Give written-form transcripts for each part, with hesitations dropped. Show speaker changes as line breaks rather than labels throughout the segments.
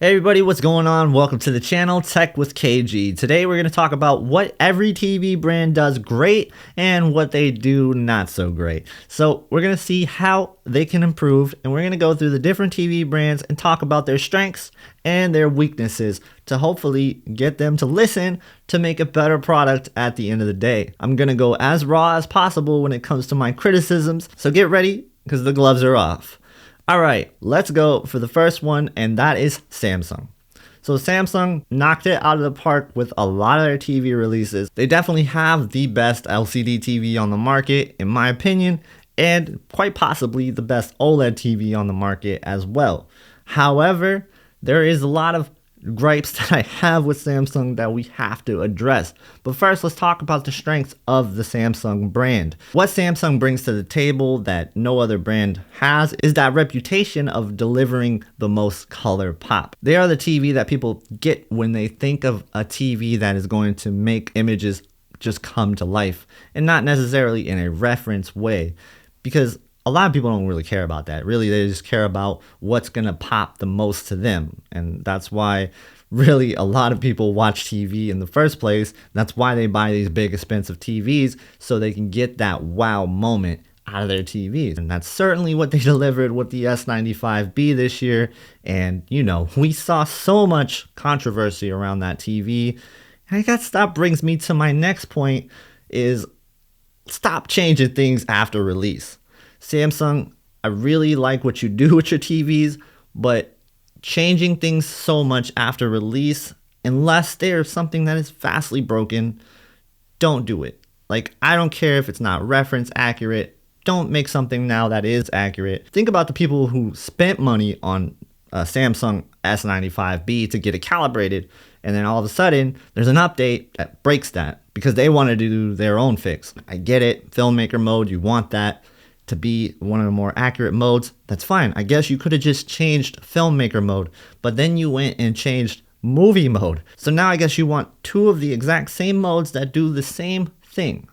Hey everybody, what's going on? Welcome to the channel, Tech with KG. Today we're going to talk about what every TV brand does great and what they do not so great. So we're going to see how they can improve, and we're going to go through the different TV brands and talk about their strengths and their weaknesses to hopefully get them to listen to make a better product at the end of the day. I'm going to go as raw as possible when it comes to my criticisms, so get ready because the gloves are off. All right, let's go for the first one, and that is Samsung. So Samsung knocked it out of the park with a lot of their TV releases. They definitely have the best LCD TV on the market, in my opinion, and quite possibly the best OLED TV on the market as well. However, there is a lot of gripes that I have with Samsung that we have to address. But first, let's talk about the strengths of the Samsung brand. What Samsung brings to the table that no other brand has is that reputation of delivering the most color pop. They are the TV that people get when they think of a TV that is going to make images just come to life, and not necessarily in a reference way, because a lot of people don't really care about that. Really, they just care about what's going to pop the most to them. And that's why really a lot of people watch TV in the first place. That's why they buy these big expensive TVs, so they can get that wow moment out of their TVs. And that's certainly what they delivered with the S95B this year. And, you know, we saw so much controversy around that TV. And I guess that brings me to my next point is stop changing things after release. Samsung, I really like what you do with your TVs, but changing things so much after release, unless there's something that is vastly broken, don't do it. Like, I don't care if it's not reference accurate. Don't make something now that is accurate. Think about the people who spent money on a Samsung S95B to get it calibrated, and then all of a sudden there's an update that breaks that because they wanted to do their own fix. I get it, filmmaker mode, you want that to be one of the more accurate modes. That's fine. I guess you could have just changed filmmaker mode, but then you went and changed movie mode. So now I guess you want two of the exact same modes that do the same thing.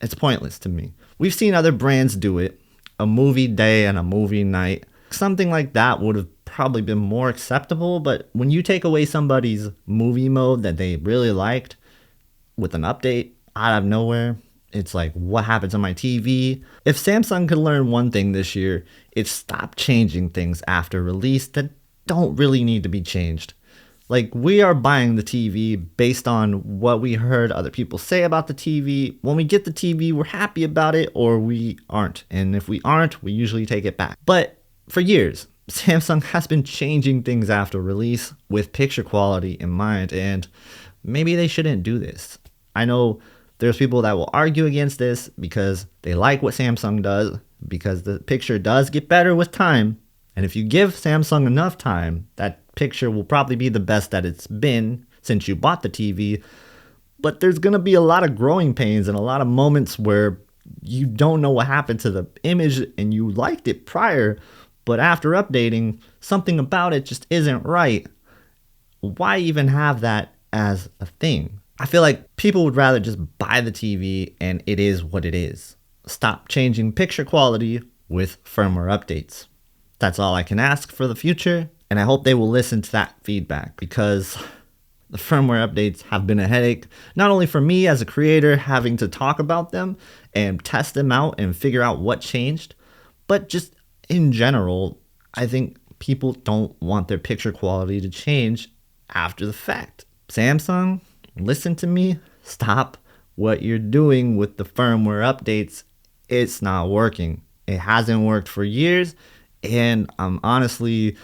It's pointless to me. We've seen other brands do it, a movie day and a movie night. Something like that would have probably been more acceptable, but when you take away somebody's movie mode that they really liked with an update out of nowhere, it's like, what happened to my TV? If Samsung could learn one thing this year, it's stop changing things after release that don't really need to be changed. Like, we are buying the TV based on what we heard other people say about the TV. When we get the TV, we're happy about it, or we aren't. And if we aren't, we usually take it back. But for years, Samsung has been changing things after release with picture quality in mind, and maybe they shouldn't do this. I know there's people that will argue against this because they like what Samsung does, because the picture does get better with time. And if you give Samsung enough time, that picture will probably be the best that it's been since you bought the TV. But there's going to be a lot of growing pains and a lot of moments where you don't know what happened to the image and you liked it prior, but after updating, something about it just isn't right. Why even have that as a thing? I feel like people would rather just buy the TV and it is what it is. Stop changing picture quality with firmware updates. That's all I can ask for the future, and I hope they will listen to that feedback, because the firmware updates have been a headache, not only for me as a creator having to talk about them and test them out and figure out what changed, but just in general. I think people don't want their picture quality to change after the fact. Samsung, listen to me. Stop what you're doing with the firmware updates. It's not working. It hasn't worked for years, and I'm honestly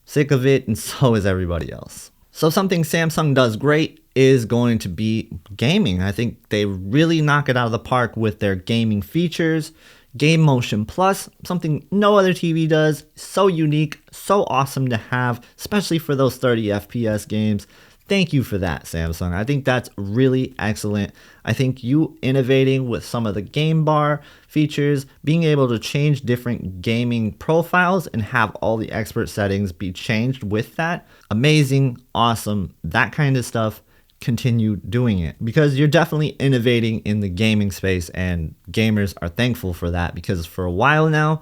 sick of it, and so is everybody else. So something Samsung does great is going to be gaming. I think they really knock it out of the park with their gaming features. Game Motion Plus, something no other TV does. So unique, so awesome to have, especially for those 30 FPS games. Thank you for that, Samsung. I think that's really excellent. I think you innovating with some of the game bar features, being able to change different gaming profiles and have all the expert settings be changed with that. Amazing, awesome, that kind of stuff. continue doing it, because you're definitely innovating in the gaming space, and gamers are thankful for that, because for a while now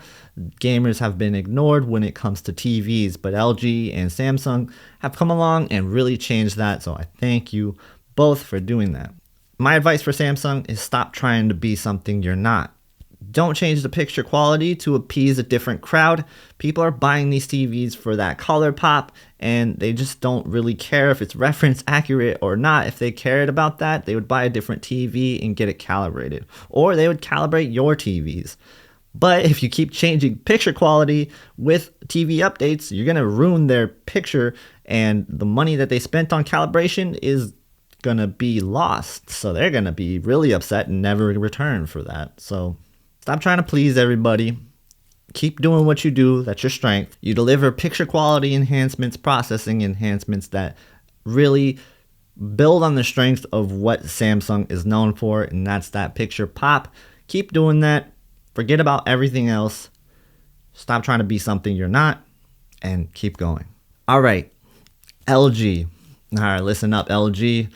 gamers have been ignored when it comes to TVs, but LG and Samsung have come along and really changed that. So I thank you both for doing that. My advice for Samsung is stop trying to be something you're not. Don't change the picture quality to appease a different crowd. People are buying these TVs for that color pop, and they just don't really care if it's reference accurate or not. If they cared about that, they would buy a different TV and get it calibrated, or they would calibrate your TVs. But if you keep changing picture quality with TV updates, you're going to ruin their picture, and the money that they spent on calibration is going to be lost. So they're going to be really upset and never return for that. So stop trying to please everybody. Keep doing what you do. That's your strength. You deliver picture quality enhancements, processing enhancements that really build on the strength of what Samsung is known for, and that's that picture pop. Keep doing that. Forget about everything else. Stop trying to be something you're not, and keep going. All right, LG. All right, listen up, LG.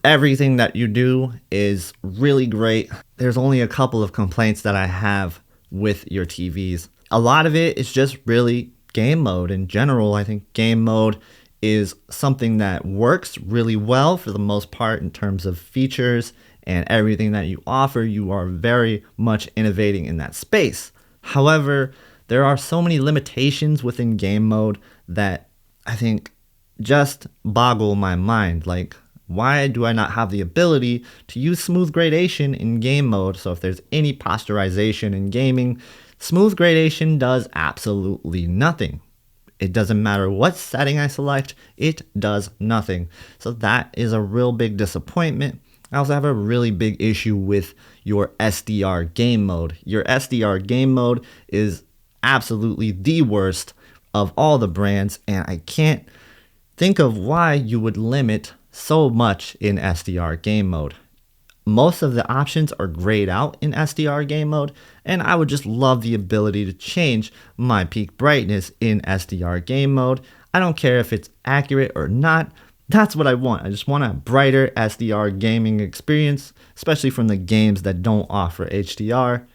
Everything that you do is really great. There's only a couple of complaints that I have with your TVs. A lot of it is just really game mode in general. I think game mode is something that works really well for the most part in terms of features and everything that you offer. You are very much innovating in that space. However, there are so many limitations within game mode that I think just boggle my mind. Like, why do I not have the ability to use smooth gradation in game mode? So if there's any posterization in gaming, smooth gradation does absolutely nothing. It doesn't matter what setting I select, it does nothing. So that is a real big disappointment. I also have a really big issue with your SDR game mode. Your SDR game mode is absolutely the worst of all the brands, and I can't think of why you would limit so much in SDR game mode. Most of the options are grayed out in SDR game mode, and I would just love the ability to change my peak brightness in SDR game mode. I don't care if it's accurate or not. That's what I want. I just want a brighter SDR gaming experience, especially from the games that don't offer HDR.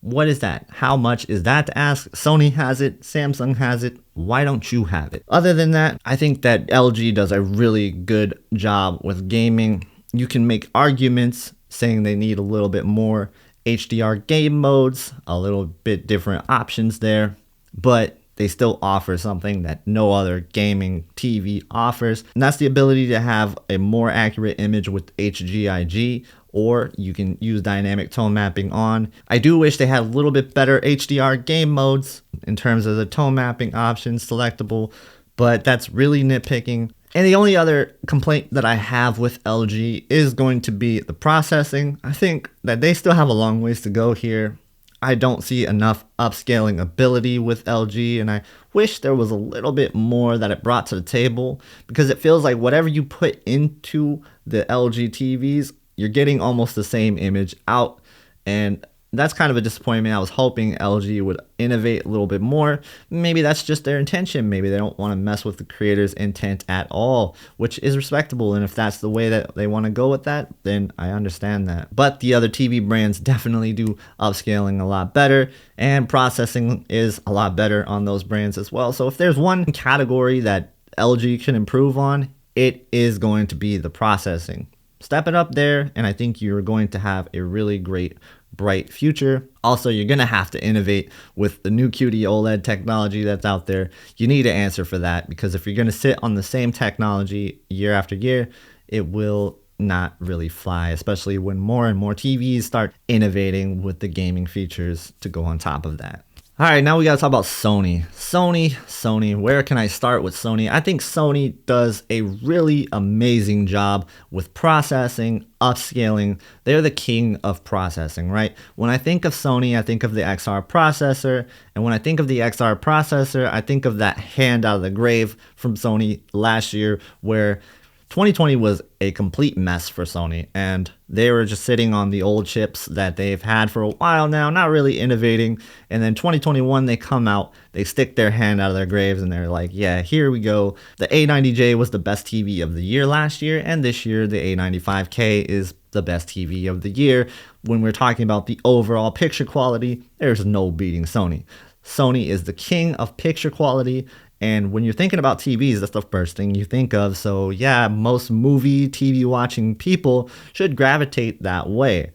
What is that? How much is that to ask? Sony has it, Samsung has it. Why don't you have it? Other than that, I think that LG does a really good job with gaming. You can make arguments saying they need a little bit more HDR game modes, a little bit different options there, but they still offer something that no other gaming TV offers, and that's the ability to have a more accurate image with HGIG, or you can use dynamic tone mapping on. I do wish they had a little bit better HDR game modes in terms of the tone mapping options selectable, but that's really nitpicking. And the only other complaint that I have with LG is going to be the processing. I think that they still have a long ways to go here. I don't see enough upscaling ability with LG, and I wish there was a little bit more that it brought to the table, because it feels like whatever you put into the LG TVs, you're getting almost the same image out, and that's kind of a disappointment. I was hoping LG would innovate a little bit more. Maybe that's just their intention. Maybe they don't want to mess with the creator's intent at all, which is respectable. And if that's the way that they want to go with that, then I understand that. But the other TV brands definitely do upscaling a lot better, and processing is a lot better on those brands as well. So if there's one category that LG can improve on, it is going to be the processing. Step it up there, and I think you're going to have a really great bright future. Also, you're going to have to innovate with the new QD OLED technology that's out there. You need to answer for that, because if you're going to sit on the same technology year after year, it will not really fly, especially when more and more TVs start innovating with the gaming features to go on top of that. All right, now we got to talk about Sony. Sony, where can I start with Sony? I think Sony does a really amazing job with processing, upscaling. They're the king of processing, right? When I think of Sony, I think of the XR processor. And when I think of the XR processor, I think of that hand out of the grave from Sony last year, where 2020 was a complete mess for Sony, and they were just sitting on the old chips that they've had for a while now, not really innovating. And then 2021, they come out, they stick their hand out of their graves, and they're like, yeah, here we go. The A90J was the best TV of the year last year, and this year the A95K is the best TV of the year. When we're talking about the overall picture quality, there's no beating Sony. Sony is the king of picture quality. And when you're thinking about TVs, that's the first thing you think of. So yeah, most movie, TV watching people should gravitate that way.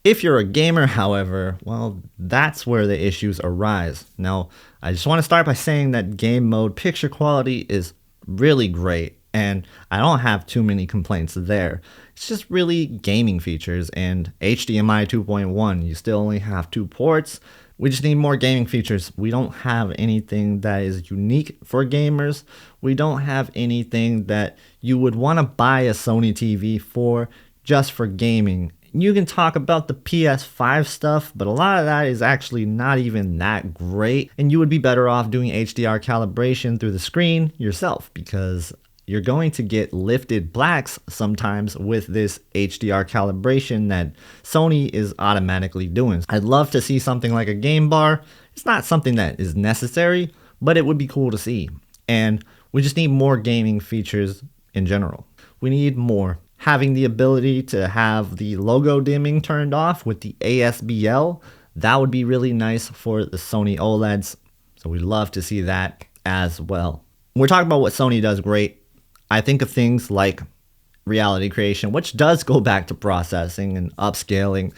If you're a gamer, however, well, that's where the issues arise. Now, I just want to start by saying that game mode picture quality is really great, and I don't have too many complaints there. It's just really gaming features and HDMI 2.1. You still only have 2 ports. We just need more gaming features. We don't have anything that is unique for gamers. We don't have anything that you would want to buy a Sony TV for just for gaming. You can talk about the PS5 stuff, but a lot of that is actually not even that great. And you would be better off doing HDR calibration through the screen yourself, because you're going to get lifted blacks sometimes with this HDR calibration that Sony is automatically doing. I'd love to see something like a game bar. It's not something that is necessary, but it would be cool to see. And we just need more gaming features in general. We need more. Having the ability to have the logo dimming turned off with the ASBL, that would be really nice for the Sony OLEDs. So we'd love to see that as well. We're talking about what Sony does great. I think of things like reality creation, which does go back to processing and upscaling.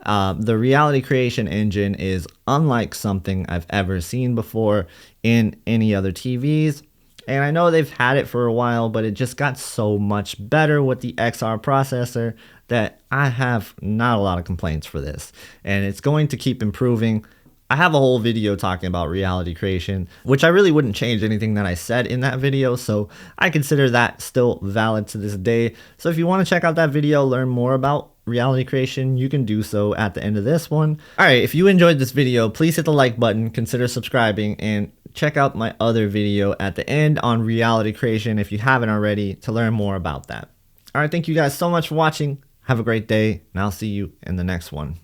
The reality creation engine is unlike something I've ever seen before in any other TVs. And I know they've had it for a while, but it just got so much better with the XR processor that I have not a lot of complaints for this. And it's going to keep improving. I have a whole video talking about reality creation, which I really wouldn't change anything that I said in that video, so I consider that still valid to this day. So if you want to check out that video, learn more about reality creation, you can do so at the end of this one. Alright, if you enjoyed this video, please hit the like button, consider subscribing, and check out my other video at the end on reality creation if you haven't already to learn more about that. Alright, thank you guys so much for watching. Have a great day, and I'll see you in the next one.